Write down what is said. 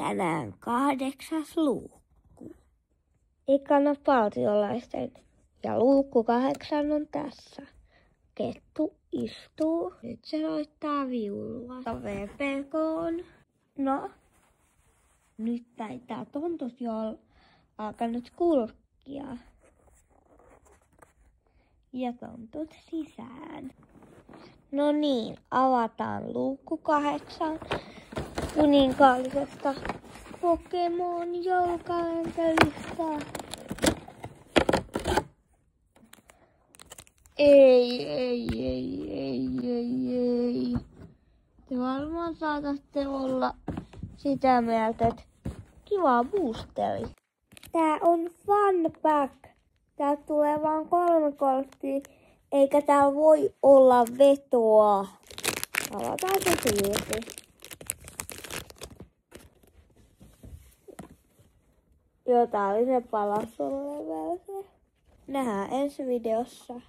Tänään 8. luukku. Ekana valtiolaisten ja luukku 8 on tässä. Kettu istuu. Nyt se soittaa viulua. VPK on. No, nyt taitaa tontut jo alkanut kulkea. Ja tontut sisään. No niin, avataan luukku 8 kuninkaallisesta Pokemon joulukalenterista. Ei. Te varmaan saatatte olla sitä mieltä, että kiva boosteri. Tää on fun pack. Täältä tulee vaan 3 korttia, eikä täällä voi olla vetoa. Avataan se silti. Joo, tää oli se palassuollevel. Nähdään ensi videossa.